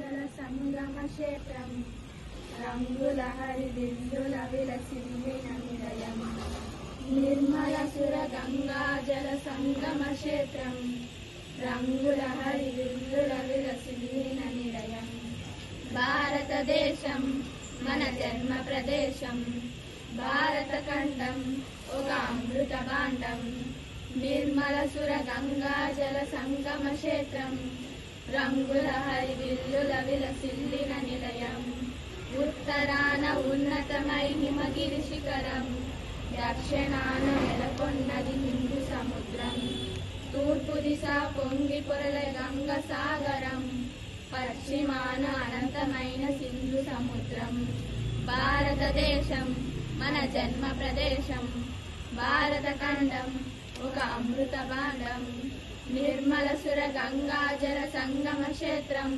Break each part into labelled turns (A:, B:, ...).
A: జల సంగమ క్షేత్రం రంగుల హరివిల్లుల విలసిల్లిన నిలయం నిర్మల సుర గంగా జల సంగమ క్షేత్రం రంగుల హరివిల్లుల విలసిల్లిన నిలయం భారతదేశం మన జన్మ ప్రదేశం భారత ఖండం ఒక అమృత భాండం నిర్మల సుర గంగా జల సంగమ క్షేత్రం రంగుల హరివిల్లుల విలసిల్లిన నిలయం ఉత్తరాన ఉన్నతమై హిమగిరి శిఖరం దక్షిణాన నెలకొన్నది హిందూ సముద్రం తూర్పు దిశ పొంగి పొరలే గంగ సాగరం పశ్చిమాన అనంతమైన సింధు సముద్రం భారతదేశం మన జన్మ ప్రదేశం భారత ఖండం ఒక అమృత భాండం నిర్మల సుర గంగా జల సంగమ క్షేత్రం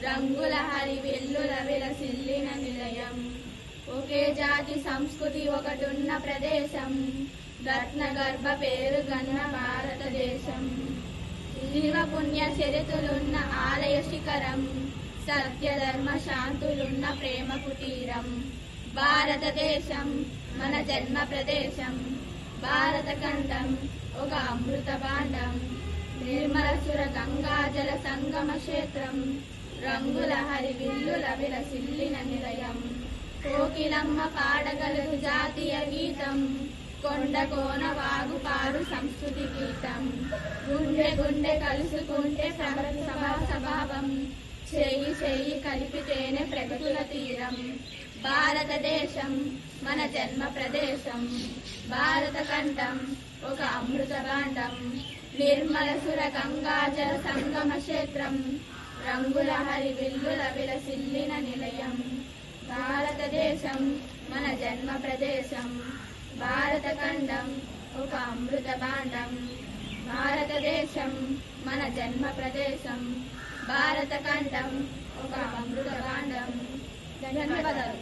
A: రంగుల హరివిల్లుల విలసిల్లిన నిలయం ఒకే జాతి సంస్కృతి ఒకటున్న ప్రదేశం రత్న గర్భ పేరు గన్న భారతదేశం శివ పుణ్య చరితులున్న ఆలయ శిఖరం సత్య ధర్మ శాంతులున్న ప్రేమ కుటీరం భారతదేశం మన జన్మ ప్రదేశం భారత ఖండం ఒక అమృత భాండం నిర్మల సుర గంగా జల సంగమ క్షేత్రం రంగుల హరివిల్లుల విలసిల్లిన నిలయం కోకిలమ్మ పాడగలదు జాతీయ గీతం కొండ కోన వాగు పారు సంస్కృతి గీతం గుండె గుండె కలుసుకుంటే ప్రగతి స్వభావం చేయి చేయి కలిపితేనే ప్రగతుల తీరం భారతదేశం మన జన్మ ప్రదేశం భారత ఖండం ఒక అమృత భాండం నిర్మల సుర గంగా జల సంగమ క్షేత్రం రంగుల హరివిల్లుల విలసిల్లిన నిలయం భారతదేశం మన జన్మ ప్రదేశం భారత ఖండం ఒక అమృత భాండం భారతదేశం మన జన్మ ప్రదేశం భారత ఖండం ఒక అమృత భాండం ధన్యవాదాలు.